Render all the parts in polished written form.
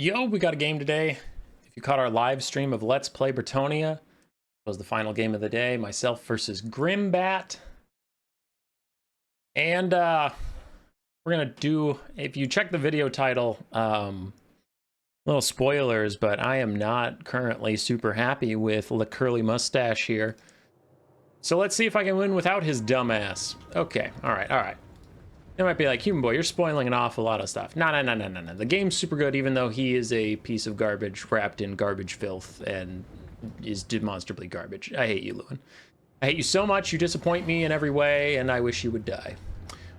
Yo, we got a game today. If you caught our live stream of Let's Play Bretonia, it was the final game of the day. Myself versus Grimbat. And we're gonna do, if you check the video title, little spoilers, but I am not currently super happy with the curly mustache here. So let's see if I can win without his dumbass. Okay, all right. It might be like, Human Boy, you're spoiling an awful lot of stuff. No. The game's super good, even though he is a piece of garbage wrapped in garbage filth and is demonstrably garbage. I hate you, Louen. I hate you so much. You disappoint me in every way, and I wish you would die.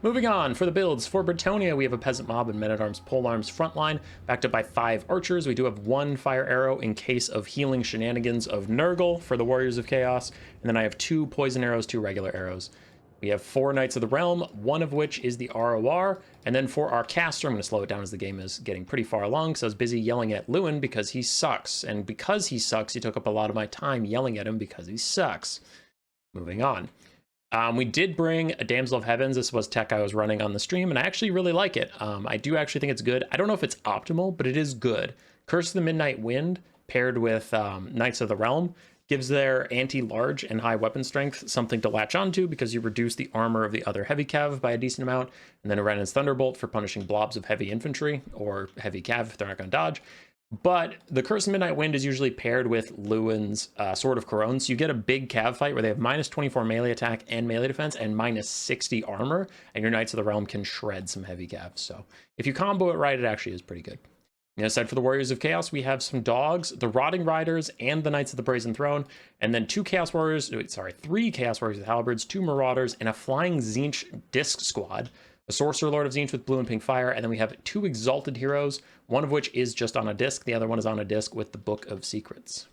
Moving on, for the builds, for Bretonia, we have a Peasant Mob and Men-at-Arms Polearms frontline, backed up by 5 archers. We do have 1 fire arrow in case of healing shenanigans of Nurgle for the Warriors of Chaos, and then I have 2 poison arrows, 2 regular arrows. We have 4 Knights of the Realm, one of which is the ROR, and then for our caster, I'm going to slow it down as the game is getting pretty far along, because I was busy yelling at Louen because he sucks, and because he sucks, he took up a lot of my time yelling at him because he sucks. Moving on. We did bring a Damsel of Heavens. This was tech I was running on the stream, and I actually really like it. I do actually think it's good. I don't know if it's optimal, but it is good. Curse of the Midnight Wind, paired with Knights of the Realm, gives their anti-large and high weapon strength something to latch onto because you reduce the armor of the other heavy cav by a decent amount, and then Renan's Thunderbolt for punishing blobs of heavy infantry, or heavy cav if they're not going to dodge. But the Curse of Midnight Wind is usually paired with Lewin's Sword of Corone, so you get a big cav fight where they have minus 24 melee attack and melee defense and minus 60 armor, and your Knights of the Realm can shred some heavy cav. So if you combo it right, it actually is pretty good. Aside for the Warriors of Chaos, we have some dogs, the Rotting Riders, and the Knights of the Brazen Throne, and then 3 Chaos Warriors with Halberds, 2 Marauders, and a Flying Tzeentch Disc Squad, a Sorcerer Lord of Tzeentch with blue and pink fire, and then we have 2 Exalted Heroes, one of which is just on a disc, the other one is on a disc with the Book of Secrets.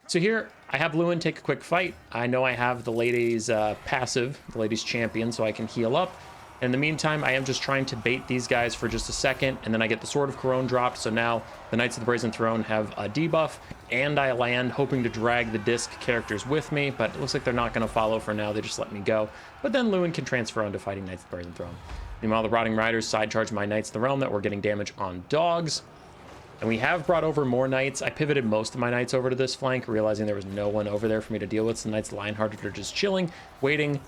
So here, I have Louen take a quick fight. I know I have the ladies' passive, the ladies' champion, so I can heal up. In the meantime, I am just trying to bait these guys for just a second, and then I get the Sword of Corone dropped, so now the Knights of the Brazen Throne have a debuff, and I land, hoping to drag the disc characters with me, but it looks like they're not going to follow for now, they just let me go. But then Louen can transfer on to fighting Knights of the Brazen Throne. Meanwhile, the Rotting Riders side charge my Knights of the Realm that were getting damage on dogs. And we have brought over more Knights. I pivoted most of my Knights over to this flank, realizing there was no one over there for me to deal with, so the Knights of Lionhearted are just chilling, waiting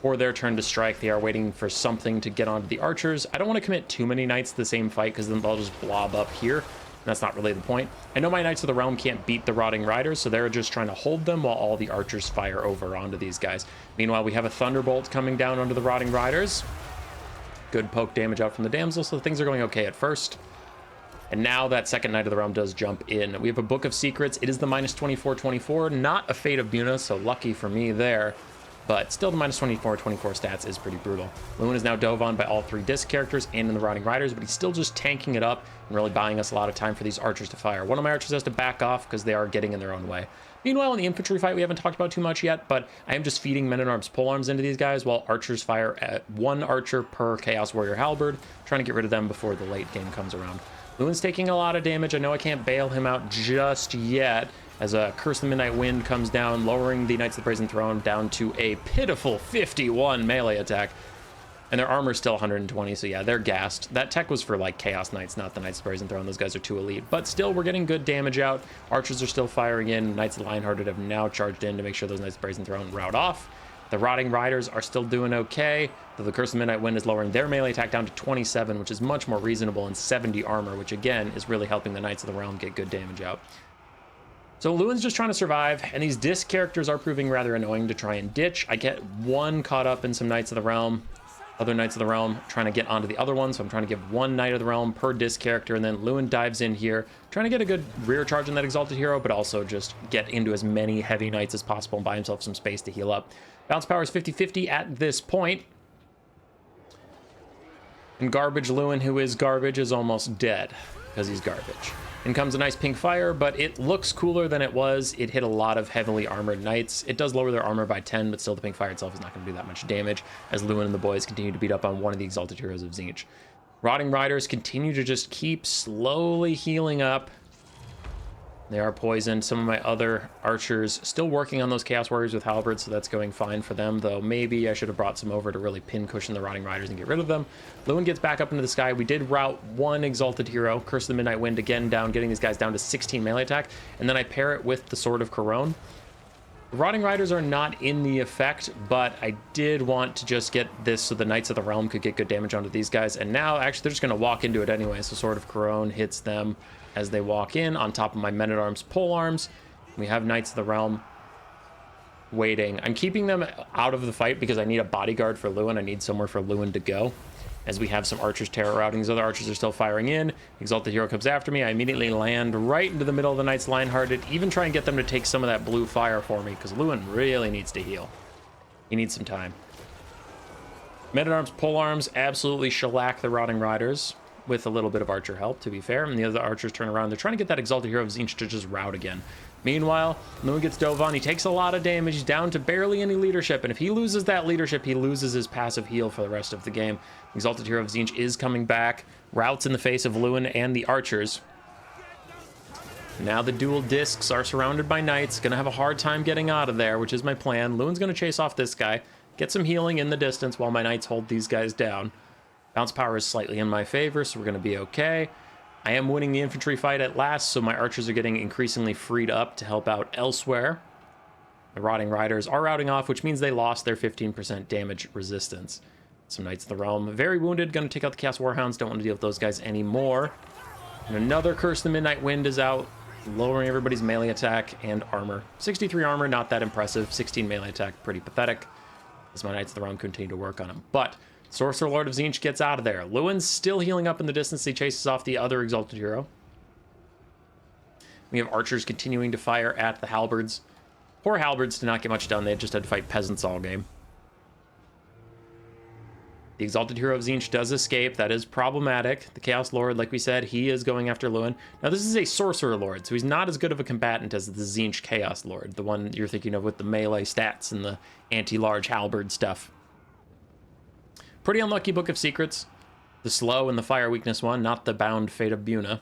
for their turn to strike. They are waiting for something to get onto the archers. I don't want to commit too many Knights to the same fight because then they'll just blob up here. And that's not really the point. I know my Knights of the Realm can't beat the Rotting Riders, so they're just trying to hold them while all the archers fire over onto these guys. Meanwhile, we have a Thunderbolt coming down onto the Rotting Riders. Good poke damage out from the Damsel, so things are going okay at first. And now that second Knight of the Realm does jump in. We have a Book of Secrets. It is the minus 24/24, not a Fate of Buna, so lucky for me there. But still, the minus 24/24 stats is pretty brutal. Louen is now dove on by all 3 disc characters and in the Rotting Riders, but he's still just tanking it up and really buying us a lot of time for these archers to fire. One of my archers has to back off because they are getting in their own way. Meanwhile, in the infantry fight, we haven't talked about too much yet, but I am just feeding Men-at-Arms Polearms into these guys while archers fire at 1 archer per Chaos Warrior Halberd, trying to get rid of them before the late game comes around. Lewin's taking a lot of damage. I know I can't bail him out just yet, as a Curse of the Midnight Wind comes down, lowering the Knights of the Brazen Throne down to a pitiful 51 melee attack. And their armor's still 120, so yeah, they're gassed. That tech was for, like, Chaos Knights, not the Knights of the Brazen Throne. Those guys are too elite. But still, we're getting good damage out. Archers are still firing in. Knights of the Lionhearted have now charged in to make sure those Knights of the Brazen Throne rout off. The Rotting Riders are still doing okay, though the Curse of the Midnight Wind is lowering their melee attack down to 27, which is much more reasonable, and 70 armor, which, again, is really helping the Knights of the Realm get good damage out. So Lewin's just trying to survive, and these disc characters are proving rather annoying to try and ditch. I get one caught up in some Knights of the Realm, other Knights of the Realm trying to get onto the other one, so I'm trying to give 1 Knight of the Realm per disc character, and then Louen dives in here, trying to get a good rear charge on that Exalted Hero, but also just get into as many heavy Knights as possible and buy himself some space to heal up. Bounce power is 50-50 at this point. And Garbage Louen, who is garbage, is almost dead, because he's garbage. In comes a nice pink fire, but it looks cooler than it was. It hit a lot of heavily armored knights. It does lower their armor by 10, but still the pink fire itself is not going to do that much damage, as Louen and the boys continue to beat up on one of the Exalted Heroes of Tzeentch. Rotting Riders continue to just keep slowly healing up. They are poisoned. Some of my other archers still working on those Chaos Warriors with halberds, so that's going fine for them, though maybe I should have brought some over to really pin cushion the Rotting Riders and get rid of them. Louen gets back up into the sky. We did route one Exalted Hero, Curse of the Midnight Wind, again down, getting these guys down to 16 melee attack, and then I pair it with the Sword of Couronne. The Rotting Riders are not in the effect, but I did want to just get this so the Knights of the Realm could get good damage onto these guys, and now actually they're just going to walk into it anyway, so Sword of Couronne hits them as they walk in on top of my Men-at-Arms polearms. We have Knights of the Realm waiting. I'm keeping them out of the fight because I need a bodyguard for Louen. I need somewhere for Louen to go, as we have some archers terror routing. These other archers are still firing in. Exalted Hero comes after me. I immediately land right into the middle of the Knights Lionhearted, even try and get them to take some of that blue fire for me, because Louen really needs to heal. He needs some time. Men-at-Arms polearms absolutely shellac the Rotting Riders, with a little bit of archer help, to be fair, and the other archers turn around. They're trying to get that Exalted Hero of Tzeentch to just rout again. Meanwhile, Louen gets dove on. He takes a lot of damage. He's down to barely any leadership, and if he loses that leadership, he loses his passive heal for the rest of the game. Exalted Hero of Tzeentch is coming back. Routs in the face of Louen and the archers. Now the dual discs are surrounded by knights. Gonna have a hard time getting out of there, which is my plan. Lowen's gonna chase off this guy, get some healing in the distance while my knights hold these guys down. Bounce power is slightly in my favor, so we're going to be okay. I am winning the infantry fight at last, so my archers are getting increasingly freed up to help out elsewhere. The Rotting Riders are routing off, which means they lost their 15% damage resistance. Some Knights of the Realm, very wounded, going to take out the Chaos Warhounds. Don't want to deal with those guys anymore. And another Curse of the Midnight Wind is out, lowering everybody's melee attack and armor. 63 armor, not that impressive. 16 melee attack, pretty pathetic, as my Knights of the Realm continue to work on him. But Sorcerer Lord of Tzeentch gets out of there. Lowen's still healing up in the distance. He chases off the other Exalted Hero. We have archers continuing to fire at the halberds. Poor halberds did not get much done. They just had to fight peasants all game. The Exalted Hero of Tzeentch does escape. That is problematic. The Chaos Lord, like we said, he is going after Louen. Now, this is a Sorcerer Lord, so he's not as good of a combatant as the Tzeentch Chaos Lord, the one you're thinking of with the melee stats and the anti-large halberd stuff. Pretty unlucky Book of Secrets. The slow and the fire weakness one, not the bound Fate of Buna.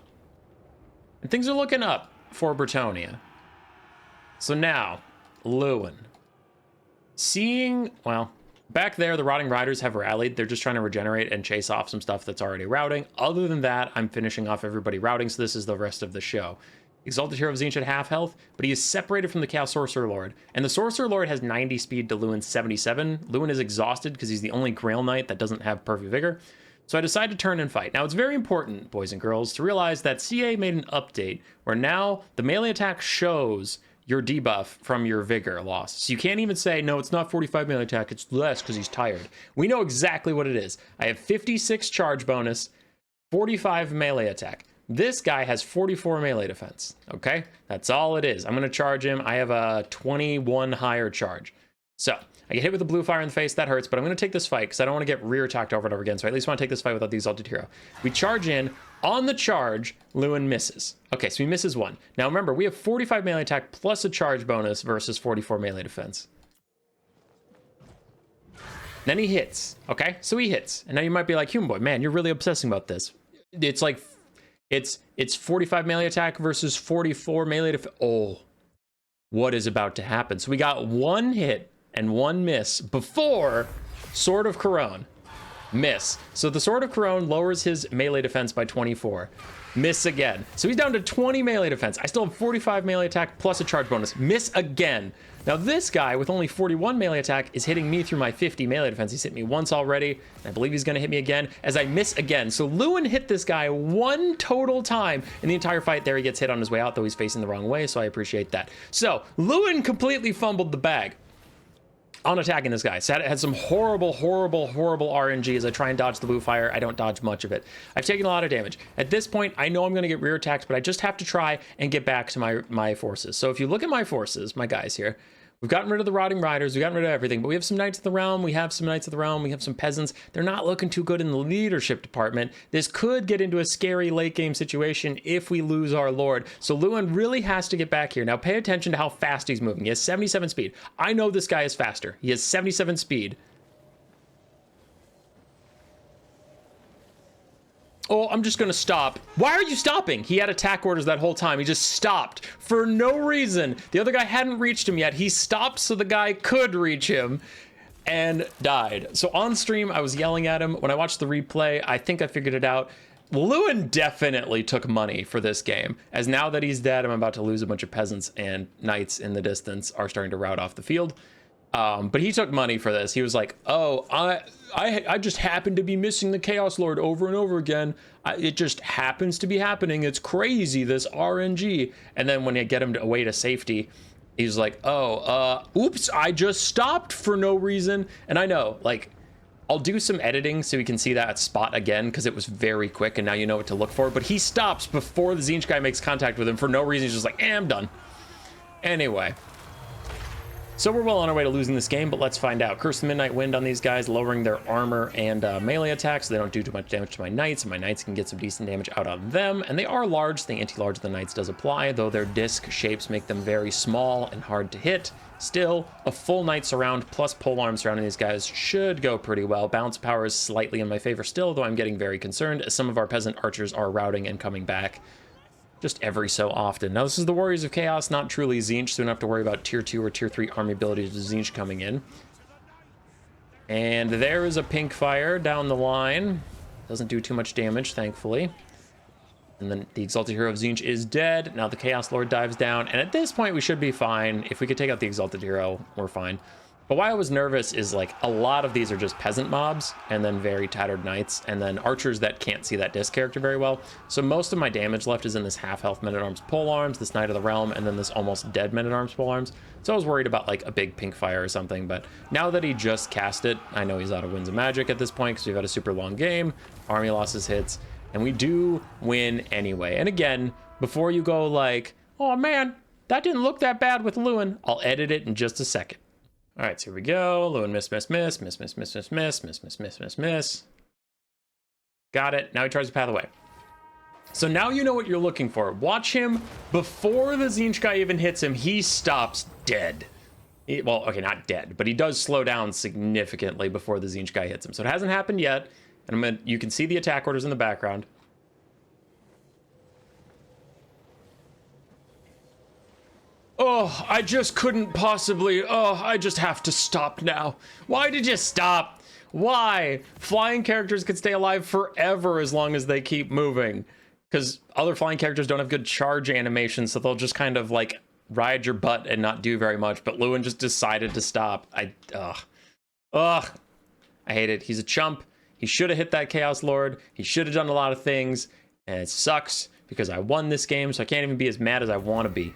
And things are looking up for Bretonnia. So now, Louen. Seeing, well, back there, the Rotting Riders have rallied. They're just trying to regenerate and chase off some stuff that's already routing. Other than that, I'm finishing off everybody routing, so this is the rest of the show. Exalted Hero of Tzeentch at half health, but he is separated from the Chaos Sorcerer Lord. And the Sorcerer Lord has 90 speed to Lowen's 77. Louen is exhausted because he's the only Grail Knight that doesn't have perfect vigor. So I decided to turn and fight. Now, it's very important, boys and girls, to realize that CA made an update where now the melee attack shows your debuff from your vigor loss. So you can't even say, no, it's not 45 melee attack, it's less because he's tired. We know exactly what it is. I have 56 charge bonus, 45 melee attack. This guy has 44 melee defense, okay? That's all it is. I'm going to charge him. I have a 21 higher charge. So I get hit with a blue fire in the face. That hurts, but I'm going to take this fight because I don't want to get rear attacked over and over again. So I at least want to take this fight without the Exalted Hero. We charge in. On the charge, Louen misses. Okay, so he misses one. Now remember, we have 45 melee attack plus a charge bonus versus 44 melee defense. Then he hits. Okay, so he hits. And now you might be like, Human Boy, man, you're really obsessing about this. It's like... It's 45 melee attack versus 44 melee defense. Oh, what is about to happen? So we got one hit and one miss before Sword of Couronne. Miss. So the Sword of Couronne lowers his melee defense by 24. Miss again. So he's down to 20 melee defense. I still have 45 melee attack plus a charge bonus. Miss again. Now this guy with only 41 melee attack is hitting me through my 50 melee defense. He's hit me once already. I believe he's going to hit me again as I miss again. So Louen hit this guy one total time in the entire fight. There he gets hit on his way out, though he's facing the wrong way, so I appreciate that. So Louen completely fumbled the bag on attacking this guy. So it had some horrible RNG as I try and dodge the blue fire. I don't dodge much of it. I've taken a lot of damage. At this point, I know I'm going to get rear attacked, but I just have to try and get back to my forces. So if you look at my forces, my guys here, we've gotten rid of the Rotting Riders, we've gotten rid of everything, but we have some Knights of the Realm, we have some peasants. They're not looking too good in the leadership department. This could get into a scary late game situation if we lose our Lord. So Louen really has to get back here. Now pay attention to how fast he's moving. He has 77 speed. I know this guy is faster. He has 77 speed. oh, I'm just gonna stop. Why are you stopping? He had attack orders that whole time. He just stopped for no reason. The other guy hadn't reached him yet. He stopped so the guy could reach him and died. So on stream, I was yelling at him. When I watched the replay, I think I figured it out. Louen definitely took money for this game, as now that he's dead, I'm about to lose a bunch of peasants, and knights in the distance are starting to rout off the field. But he took money for this. He was like, oh, I just happened to be missing the Chaos Lord over and over again. It just happens to be happening. It's crazy, this RNG. And then when you get him away to safety, he's like, oh, oops, I just stopped for no reason. And I know, like, I'll do some editing so we can see that spot again, because it was very quick and now you know what to look for. But he stops before the Tzeentch guy makes contact with him for no reason. He's just like, I'm done. Anyway. So we're well on our way to losing this game, but let's find out. Curse the Midnight Wind on these guys, lowering their armor and melee attacks so they don't do too much damage to my knights, and my knights can get some decent damage out of them. And they are large. The anti-large of the knights does apply, though their disc shapes make them very small and hard to hit. Still, a full knight surround plus polearm surrounding these guys should go pretty well. Bounce power is slightly in my favor still, though I'm getting very concerned as some of our peasant archers are routing and coming back just every so often. Now, this is the Warriors of Chaos, not truly Tzeentch, so we don't have to worry about tier 2 or tier 3 army abilities to Tzeentch coming in. And there is a pink fire down the line. Doesn't do too much damage, thankfully. And then the Exalted Hero of Tzeentch is dead. Now the Chaos Lord dives down, and at this point we should be fine. If we could take out the Exalted Hero, we're fine. But why I was nervous is, like, a lot of these are just peasant mobs, and then very tattered knights, and then archers that can't see that disc character very well. So most of my damage left is in this half-health Men-at-Arms polearms, this Knight of the Realm, and then this almost dead Men-at-Arms polearms. So I was worried about, like, a big pink fire or something, but now that he just cast it, I know he's out of Winds of Magic at this point, because we've had a super long game, army losses hits, and we do win anyway. And again, before you go like, oh man, that didn't look that bad with Louen, I'll edit it in just a second. All right, so here we go. Louen miss, miss, miss, miss, miss, miss, miss, miss, miss, miss, miss, miss, miss. Got it. Now he tries to path away. So now you know what you're looking for. Watch him before the Tzeentch guy even hits him. He stops dead. Well, okay, not dead, but he does slow down significantly before the Tzeentch guy hits him. So it hasn't happened yet. And you can see the attack orders in the background. Oh, I just couldn't possibly. Oh, I just have to stop now. Why did you stop? Why? Flying characters could stay alive forever as long as they keep moving. Because other flying characters don't have good charge animations, so they'll just kind of like ride your butt and not do very much. But Louen just decided to stop. I hate it. He's a chump. He should have hit that Chaos Lord. He should have done a lot of things. And it sucks because I won this game, so I can't even be as mad as I want to be.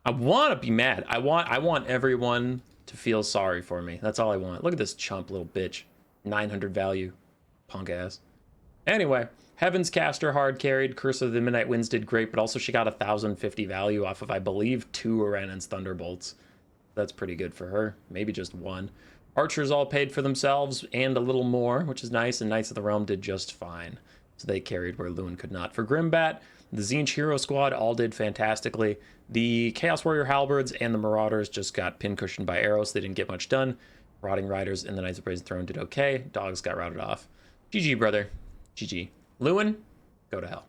I want to be mad. I want everyone to feel sorry for me. That's all I want. Look at this chump little bitch. 900 value. Punk ass. Anyway, Heaven's Caster hard carried. Curse of the Midnight Winds did great, but also she got 1,050 value off of, I believe, 2 Oranon's Thunderbolts. That's pretty good for her. Maybe just 1. Archers all paid for themselves and a little more, which is nice, and Knights of the Realm did just fine. So they carried where Louen could not. For Grimbat, the Tzeentch Hero Squad all did fantastically. The Chaos Warrior Halberds and the Marauders just got pincushioned by arrows, so they didn't get much done. Rotting Riders and the Knights of Brazen Throne did okay. Dogs got routed off. GG, brother. GG. Louen, go to hell.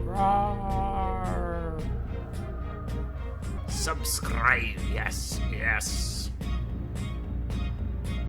Roar. Subscribe, yes, yes.